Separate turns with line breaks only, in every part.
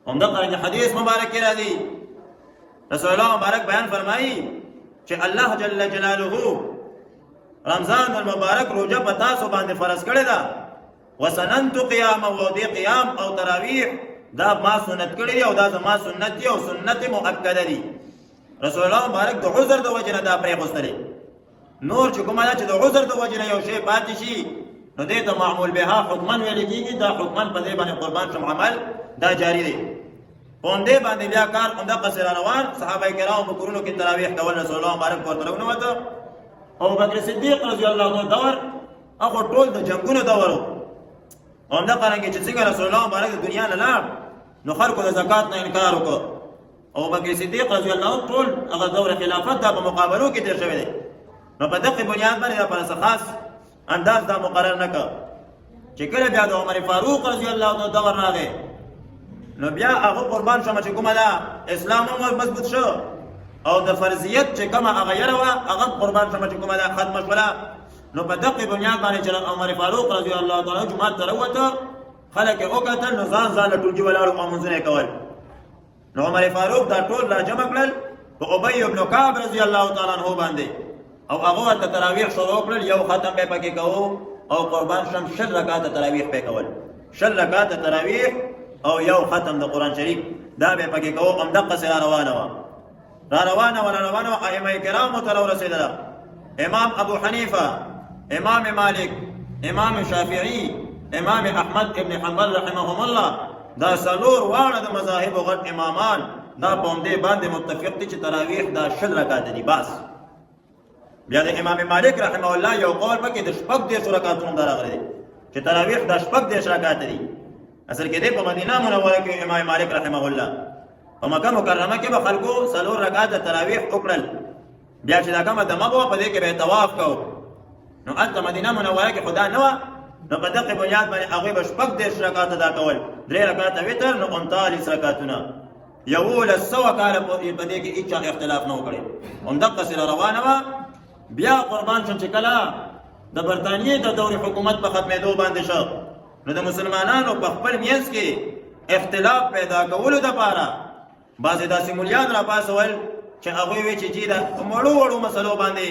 همدغه حدیث مبارک کې راځي رسول الله مبارک بیان فرمایي چې الله جل جلاله رمضان المبارک روزه په تاسو باندې فرض کړی دا وسننت قیام او دی قیام او تراویح دا ما سنت کړی او دا زما سنت دی او سنت مؤکده دی. رسول الله مبارک د عذر د وجه نه دا پرې غوستلې. نور چې کومه چې د عذر د وجه نه یو شی پاتې شي نو دې ته معمول بها حکمن ویل کېږي. دا حکمن په دې باندې قربان شم عمل دا جاری دی. پوندې باندې بیا کار همدا قصر روان صحابه کرام په کورونو کې تراویح کول رسول الله مبارک ورته ونوته. ابو بکر صدیق رضی الله عنه دور هغه ټول د جنگونو دور همدا قرانګه چې څنګه رسول الله مبارک د دنیا نه لاړ نو خلکو د زکات نه انکار وکړ. ابو بکر صدیق رضی الله عنه ټول هغه دور خلافت د مقابلو کې تیر شوی دی. نو په دغه بنیاد باندې په خاص انداز دا مقرر نه کړ چې کله بیا د عمر فاروق رضی الله عنه دور راغی نو بیا هغه قربان شوم چې کومه دا اسلام هم مضبوط شو او د فرضیت چې کومه هغه یره هغه قربان شوم چې کومه دا ختم شوله. نو په دغه بنیاد باندې چې عمر فاروق رضی الله تعالی عنہ جمعه ته وروته خلک او کتل نو ځان ټولګي ولاړو مونږونه کول. نو عمر فاروق دا ټول را جمع کړل په ابی ابن کعب رضی الله تعالی عنہ باندې او هغه ته تراویح شروع کړل. یو ختم به پکې کوو او قربان شم 60 رکعات تراویح په کول. 60 رکعات تراویح او یو ختم د قران شریف دا به پکې کوو. هم دغه سره روانه ائمه کرام ته ورسېدل. امام ابو حنیفه، امام مالک، امام شافعی، امام احمد ابن حنبل رحمهم الله دا څلور واړه د مذاهب او غټ امامان دا په دې باندې متفق دي چې تراویح دا 60 رکعات دي بس. بیا د امام مالک رحمه الله یو قول پکې د شپږ 10 رکعاتونو راغلي دي چې تراویح د شپږ 10 رکعات دي. اصل کې د په مدینه منوره کې امام مالک رحمه الله په مکه مکرمه کې به خلکو 4 رکعات تراویح وکړل. بیا چې دا کومه دمه په دې کې به طواف کو نو اته مدینه منوره کې خدا نه و نو په دغه بنیاد باندې هغه به شپږ 10 رکعات ادا کول. 3 رکعات وتر نو 39 رکعاتونه یو له 100 کاله په دې کې هیڅ اختلاف نه وکړي. هم دغه سره روانه و. بیا قربان شم چې کله د برتانیې د دور حکومت په ختمېدو باندې شو نو د مسلمانانو په خپل میانس کې اختلاف پیدا کولو لپاره بعضې داسې مولیان را پاسول چې هغوی وی چې جی د وړو مسلو باندې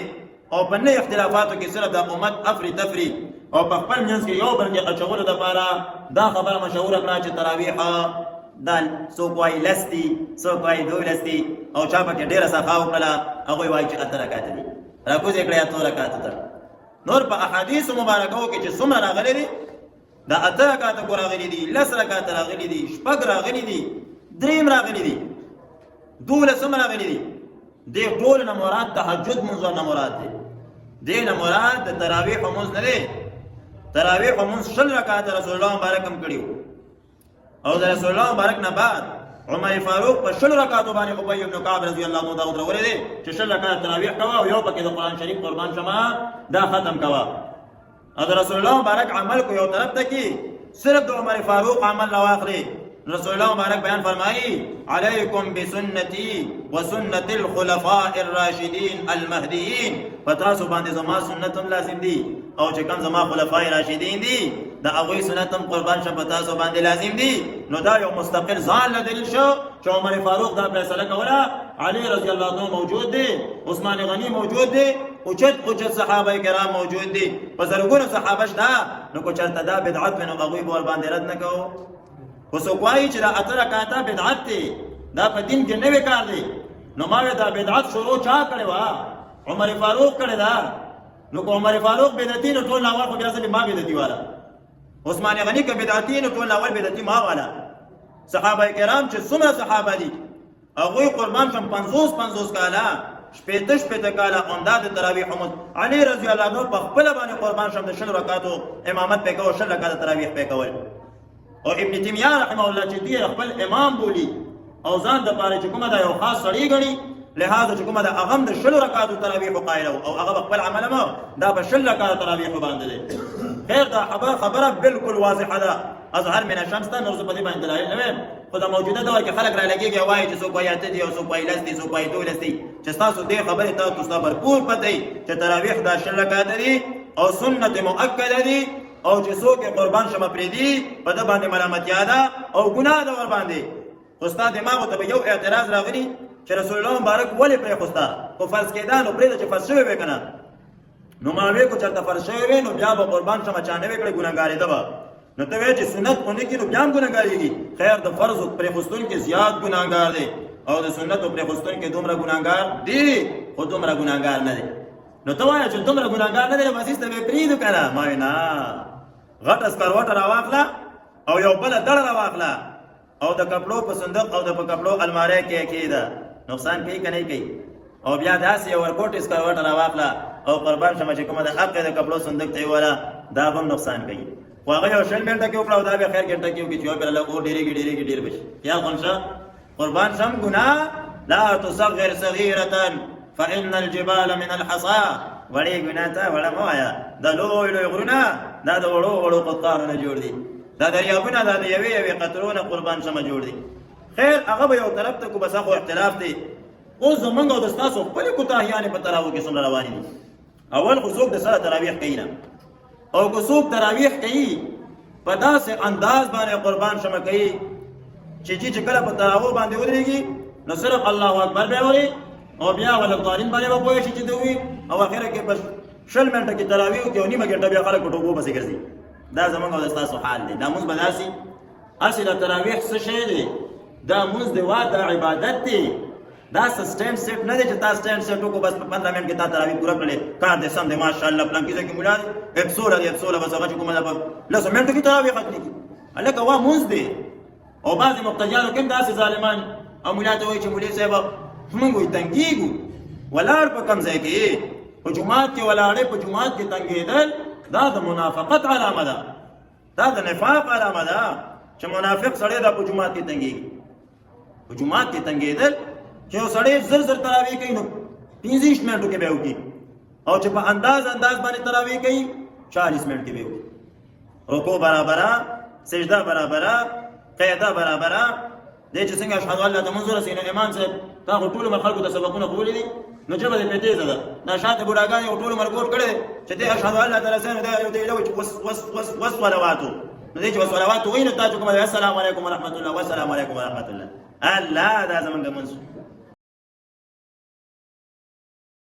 او په نه اختلافاتو کې صرف د امت افری تفری او په خپل میانس کې یو بل کې اچولو لپاره دا خبره مشهوره کړه چې تراویح دا څوک وایي لستی څوک وایي 12 او چا پکې ډېره صفا وکړله هغوی وایي چې 8 رکعات دي. راکوزې کړی 8 رکعات ته. نور په احادیث مبارکو کې چې څومره راغلي دي دا 8 رکعات کو راغلي دي، 10 رکعات راغلي دي، شپږ راغلي دي، 3 راغلي دي، 12 راغلي دي. دې ټول نه مراد تهجد منځ نه مراد دي. دې نه مراد د تراویح منځ نه دي. تراویح منځ 60 رکعات رسول الله مبارک هم کړیو او د رسول الله مبارک نه بعد عمر فاروق په 60 رکعاتو باندې ابی ابن کعب رضی الله عنه دا ورولې دي چې 60 رکعات تراویح کوا او یو پکې د قران شریف قربان شمه دا ختم کوا. او رسول الله مبارک عمل کو یو طرف ته کی صرف د عمر فاروق عمل نه واخلي. رسول الله مبارک بیان فرمایي علیکم بسنتی وسنت الخلفاء الراشدین المهدیین. پتاسو باندې زما سنت لازم دي او چې کوم زما خلفای راشدین دي دا هغوی سنت هم قربان شه پتاسو باندې لازم دي. نو دا یو مستقل ځان له دلیل شو چې عمر فاروق دا فیصله کوله. علی رضی الله عنه موجود دي، عثمان غنی موجود دي، اوچت صحابه کرام موجود دي، په زرګونو صحابه شته. نو کو چرته دا بدعت نو هغوی به باندې رد نه کوو. وسو کوي چې دا 8 رکعات بدعت دي دا په دین کې نوې کار دی. نو ما دا بدعت شروع چا کړی و؟ عمر فاروق کړی دا. نو کو عمر فاروق بدعتي نو ټول اول خو بیا ځکه ما بدعتي والا. عثمان غنی که بدعتي نو ټول اول بدعتي ما والا. صحابه کرام چې څومره صحابه دي هغوی قربان شم 50 کاله شپېته کاله انداد تراویح هم علی رضی الله عنه په خپل باندې قربان شم د 60 رکعاتو امامت په کو 60 رکعات تراویح په کول. او ابن تیمیه رحمه الله چې دی خپل امام بولی او ځان د پاره چې کومه دا یو خاص سړی غني لہذا چې کومه دا هغه د 60 رکعاتو تراویح قایل او هغه خپل عمل ما دا په 60 رکعات تراویح باندې دی. خیر دا خبره بالکل واضحه ده. اظهر من الشمس ته نور څه په دې باندې دلایل نه خو دا موجوده دور کې خلک را لګيږي وایي چې څوک وایي ته دی او څوک وایي لس دی څوک وایي 12 دی. چې تاسو دې خبره تاسو برپور پته چې تراویح دا 60 رکعات دي او سنت مؤکده دي او چې څوک قربان شمه پرې دي په د باندې ملامتیا ده او ګناه ده ور باندې. خو ستا دماغو ته به یو اعتراض راغلی چې رسول الله مبارک ولې پرېښوسته خو فرض کېدا نو پرېږده چې فرض شوی وی که نه نو ما وی کو چېرته فرض شوی وی نو بیا به قربان شمه چا نه وی کړی ګناهګارېده به نو ته وایې چې سنت ونه کړي نو بیا هم ګناهګارېږي خیر د فرض پرېښوستونکي زیات ګناهګار دی او د سنتو پرېښوستونکي دومره ګناهګار دی خو دومره ګناهګار نه دی نو ته وایه چې دومره ګناهګار نه دی نو مسیس ته به یې پرېږدو که نه ما وایي نه غټه سکروټه راواخله او یو بله دړه راواخله او د کپړو په صندوق او د په کپړو الماری کې یې کېږده نقصان کوي که نه کوي او بیا داسې یو ورکوټې سکروټه راواخله او قربان شمه چې کومه د حق د کپړو صندوق ته یې وله دا به هم نقصان کوي خو هغه یو 20 منټه کې وکړه او دا بیا خیر ګنټه کې وکړي چې یو بله اور ډېرېږي ډېر به شي خیال خون شه قربان شم ګناه لا تصغر صغیرة فإن الجبال من الحصى وړې ګناه ته وړه مه وایه دا لوی لوی غرونه دا د وړو وړو قطارو نه جوړ دي دا دریابونه دا د یوې یوې قطرو نه قربان شمه جوړ دي خیر هغه به یو طرف ته کو بس هغه اختلاف دی اوس زمونږ او د ستاسو خپلې کوتاهیانې په تراویح کې څومره روانې دي اول خو څوک د سره تراویح کوي نه او که څوک تراویح کوي په داسې انداز باندې قربان شمه کوي چې کله په تراویح باندې ودرېږي نو صرف الله اکبر به وایي او بیا ولضالین باندې به پوه شي چې دوی او اخره کې بس 20 منټه کې تراویح کوي او نیمه ګنټه بیا خلک په ټوپو پسې ګرځي دا زمونږ او د ستاسو حال دی دا مونځ به داسې هسې د تراویح څه شی دی دا مونځ دی وا دا عبادت دی دا سټینډ سیټ نه دی چې تا سټینډ سیټ وکړو بس په 15 منټ کې تا تراویح پوره کړلې کار دې سم دی ماشاءالله پلان کیسه کې مولا دی 100 دی 100 بس هغه چې کومه ده په 10 منټو کې تراویح ختمې کی هلکه وا مونځ دی او بعضې مقتدیانو کې هم داسې ظالمان او مولا ته وایي چې مولي صاحب موږ وایي تنګېږو ولاړ په کوم ځای کې په جومات کې ولاړې په جومات کې تنګېدل دا د منافقت علامه ده دا د نفاق علامه ده چې منافق سړی دا په جومات کې تنګېږي په جومات کې تنګېدل چې یو سړی زر زر تراویح کوي نو 15 منټو کې به وکړي او چې په انداز باندې تراویح کوي 40 منټ کې به وکړي رکوع برابره سجده برابره قیده برابره دی چې څنګه اشهد ان لا اله الا الله رسول امام صاحب تا ټول مر خلکو ته سبقونه قبول دي نو جبه دې پته ده دا شاته بوډاګان یو ټول مر ګوت کړي چې دې اشهد ان لا اله الا الله دا یو دی لو وس صلواتو نو دې چې صلوات ویني تا چې کوم السلام علیکم ورحمت الله والسلام علیکم ورحمت الله الله دا زمونږ منځ